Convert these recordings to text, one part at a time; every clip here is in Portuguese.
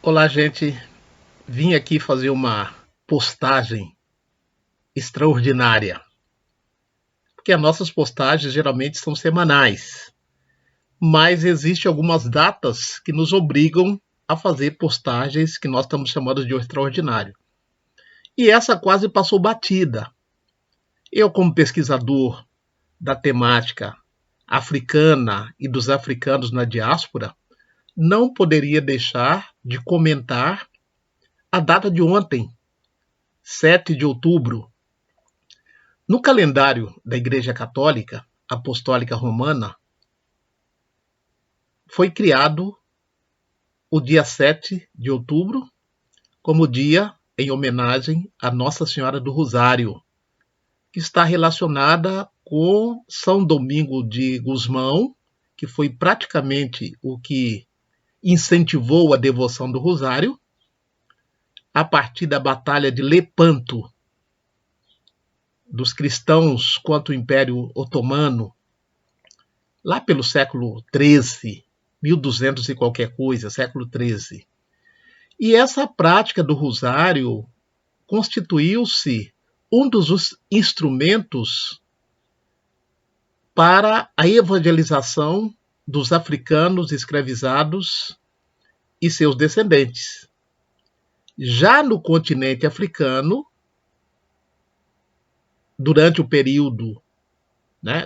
Olá, gente. Vim aqui fazer uma postagem extraordinária, porque as nossas postagens geralmente são semanais, mas existem algumas datas que nos obrigam a fazer postagens que nós estamos chamando de extraordinário. E essa quase passou batida. Eu, como pesquisador da temática africana e dos africanos na diáspora, não poderia deixar de comentar a data de ontem, 7 de outubro. No calendário da Igreja Católica Apostólica Romana, foi criado o dia 7 de outubro como dia em homenagem a Nossa Senhora do Rosário, que está relacionada com São Domingo de Gusmão, que foi praticamente o que incentivou a devoção do Rosário, a partir da Batalha de Lepanto, dos cristãos contra o Império Otomano, lá pelo século XIII, 1200 e qualquer coisa, século XIII. E essa prática do rosário constituiu-se um dos instrumentos para a evangelização dos africanos escravizados e seus descendentes. Já no continente africano, durante o período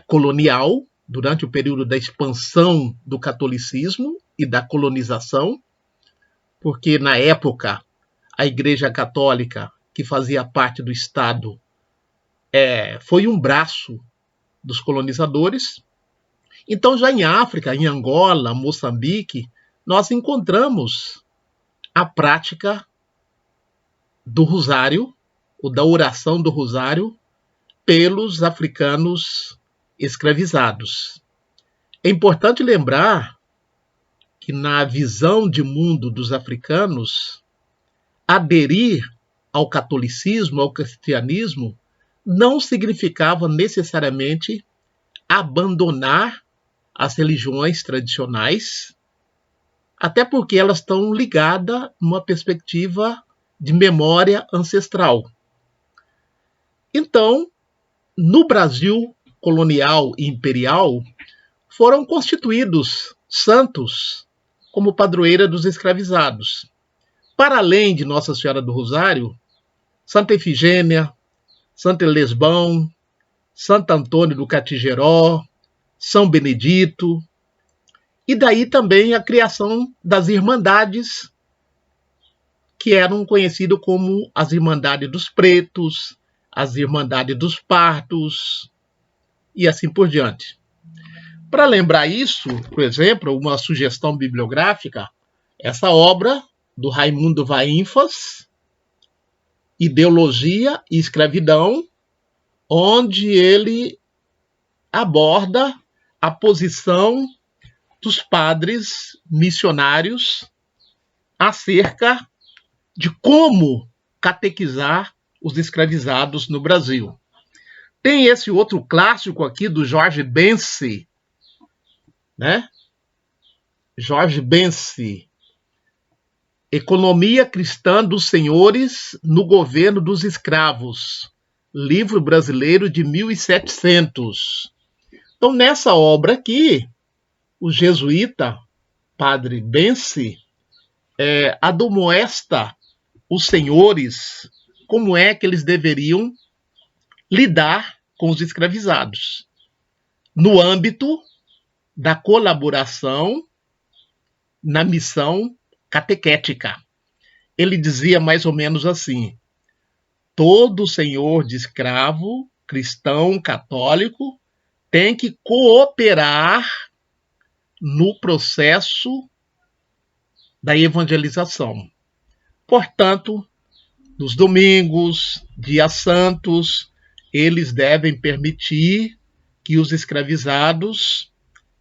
colonial, durante o período da expansão do catolicismo e da colonização, porque na época a Igreja Católica, que fazia parte do Estado, foi um braço dos colonizadores. Então, já em África, em Angola, Moçambique, nós encontramos a prática do rosário, ou da oração do rosário, pelos africanos escravizados. É importante lembrar que, na visão de mundo dos africanos, aderir ao catolicismo, ao cristianismo, não significava necessariamente abandonar as religiões tradicionais, até porque elas estão ligadas numa perspectiva de memória ancestral. Então, no Brasil colonial e imperial, foram constituídos santos como padroeira dos escravizados. Para além de Nossa Senhora do Rosário, Santa Efigênia, Santa Elesbão, Santo Antônio do Catigeró, São Benedito, e daí também a criação das irmandades, que eram conhecidas como as Irmandades dos Pretos, as Irmandades dos Partos, e assim por diante. Para lembrar isso, por exemplo, uma sugestão bibliográfica, essa obra do Raimundo Vaínfas, Ideologia e Escravidão, onde ele aborda a posição dos padres missionários acerca de como catequizar os escravizados no Brasil. Tem esse outro clássico aqui do Jorge Bense, Jorge Bense, Economia Cristã dos Senhores no Governo dos Escravos, livro brasileiro de 1700. Então, nessa obra aqui, o jesuíta, padre Bense, admoesta os senhores como é que eles deveriam lidar com os escravizados, no âmbito da colaboração na missão catequética. Ele dizia mais ou menos assim: todo senhor de escravo, cristão, católico, tem que cooperar no processo da evangelização. Portanto, nos domingos, dias santos, eles devem permitir que os escravizados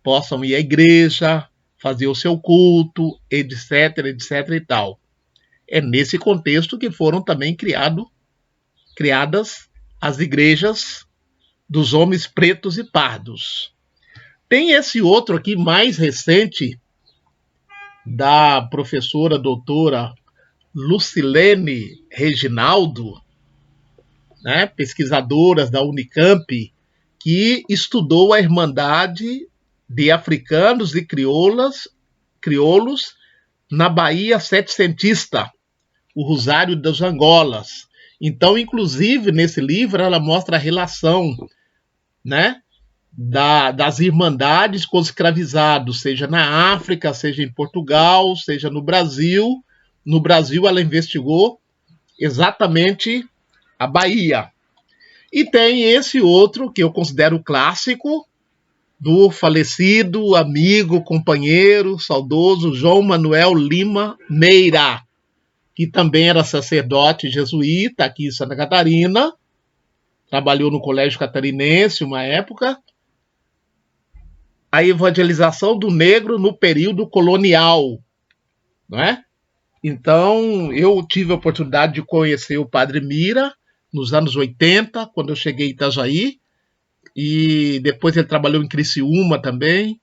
possam ir à igreja, fazer o seu culto, etc, etc e tal. É nesse contexto que foram também criadas as igrejas dos homens pretos e pardos. Tem esse outro aqui mais recente, da professora doutora Lucilene Reginaldo, né, pesquisadoras da Unicamp, que estudou a Irmandade de Africanos e crioulos na Bahia Setecentista, o Rosário das Angolas. Então, inclusive, nesse livro, ela mostra a relação, né, das irmandades com os escravizados, seja na África, seja em Portugal, seja no Brasil. No Brasil, ela investigou exatamente a Bahia. E tem esse outro, que eu considero clássico, do falecido amigo, companheiro, saudoso João Manuel Lima Meira, que também era sacerdote jesuíta aqui em Santa Catarina, trabalhou no Colégio Catarinense uma época. A evangelização do negro no período colonial, não é? Então, eu tive a oportunidade de conhecer o Padre Mira nos anos 80, quando eu cheguei em Itajaí, e depois ele trabalhou em Criciúma também,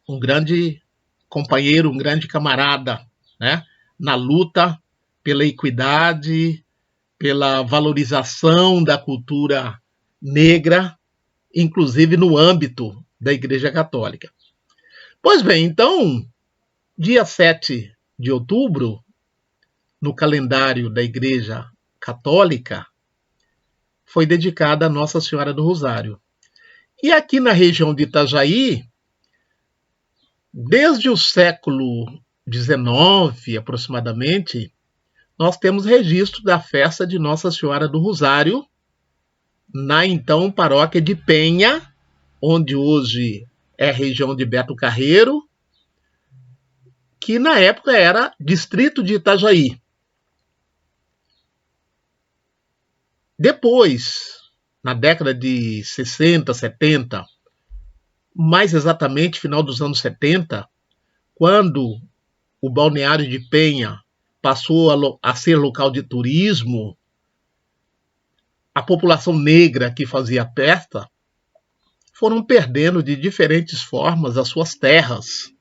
um grande companheiro, um grande camarada, né? Na luta pela equidade, pela valorização da cultura negra, inclusive no âmbito da Igreja Católica. Pois bem, então, dia 7 de outubro, no calendário da Igreja Católica, foi dedicada a Nossa Senhora do Rosário. E aqui na região de Itajaí, desde o século XIX, aproximadamente, nós temos registro da festa de Nossa Senhora do Rosário, na então paróquia de Penha, onde hoje é a região de Beto Carreiro, que na época era distrito de Itajaí. Depois, na década de 60, 70, mais exatamente final dos anos 70, quando o balneário de Penha passou a ser local de turismo, a população negra que fazia a festa foram perdendo de diferentes formas as suas terras,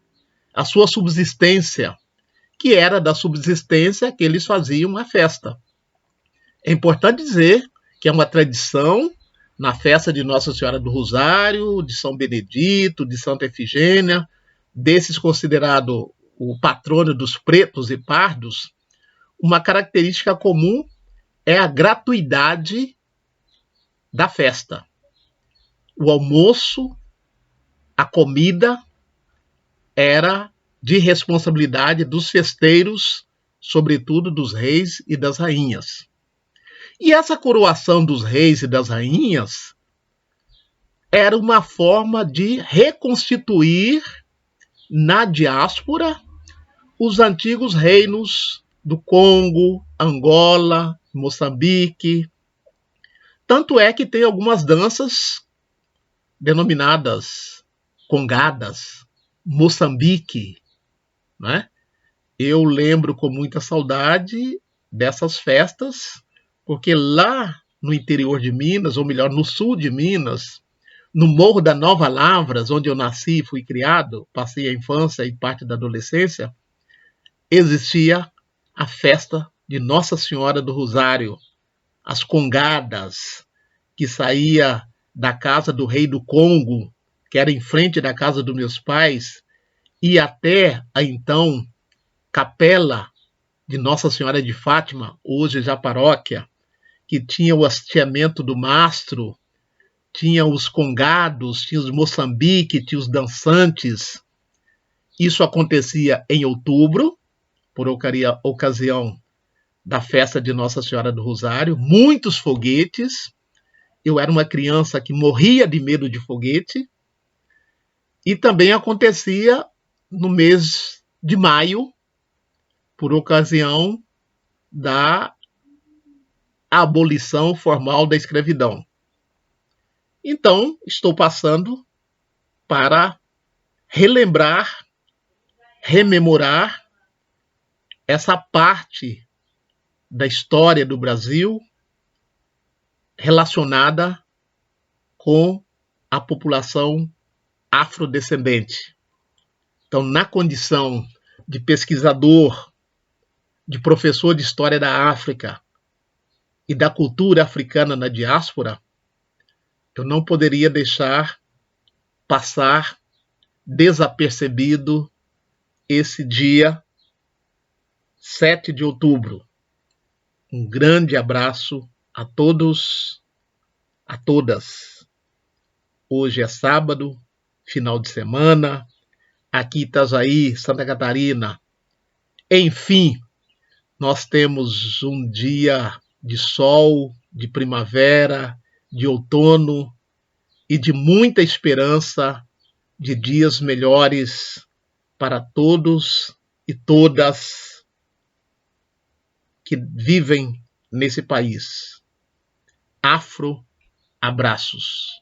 a sua subsistência, que era da subsistência que eles faziam a festa. É importante dizer que é uma tradição na festa de Nossa Senhora do Rosário, de São Benedito, de Santa Efigênia, desses considerado o patrono dos pretos e pardos. Uma característica comum é a gratuidade da festa. O almoço, a comida, era de responsabilidade dos festeiros, sobretudo dos reis e das rainhas. E essa coroação dos reis e das rainhas era uma forma de reconstituir na diáspora os antigos reinos do Congo, Angola, Moçambique. Tanto é que tem algumas danças denominadas congadas, Moçambique, né? Eu lembro com muita saudade dessas festas, porque lá no interior de Minas, ou melhor, no sul de Minas, no Morro da Nova Lavras, onde eu nasci e fui criado, passei a infância e parte da adolescência, existia a festa de Nossa Senhora do Rosário, as congadas, que saía da casa do rei do Congo, que era em frente da casa dos meus pais, e até a então capela de Nossa Senhora de Fátima, hoje já paróquia, que tinha o hasteamento do mastro, tinha os congados, tinha os Moçambique, tinha os dançantes. Isso acontecia em outubro, por ocasião da festa de Nossa Senhora do Rosário, muitos foguetes. Eu era uma criança que morria de medo de foguete. E também acontecia no mês de maio, por ocasião da abolição formal da escravidão. Então, estou passando para relembrar, rememorar essa parte da história do Brasil relacionada com a população afrodescendente. Então, na condição de pesquisador, de professor de História da África e da cultura africana na diáspora, eu não poderia deixar passar desapercebido esse dia 7 de outubro. Um grande abraço a todos, a todas. Hoje é sábado, final de semana, aqui em Itajaí, Santa Catarina. Enfim, nós temos um dia de sol, de primavera, de outono e de muita esperança de dias melhores para todos e todas que vivem nesse país. Afro abraços.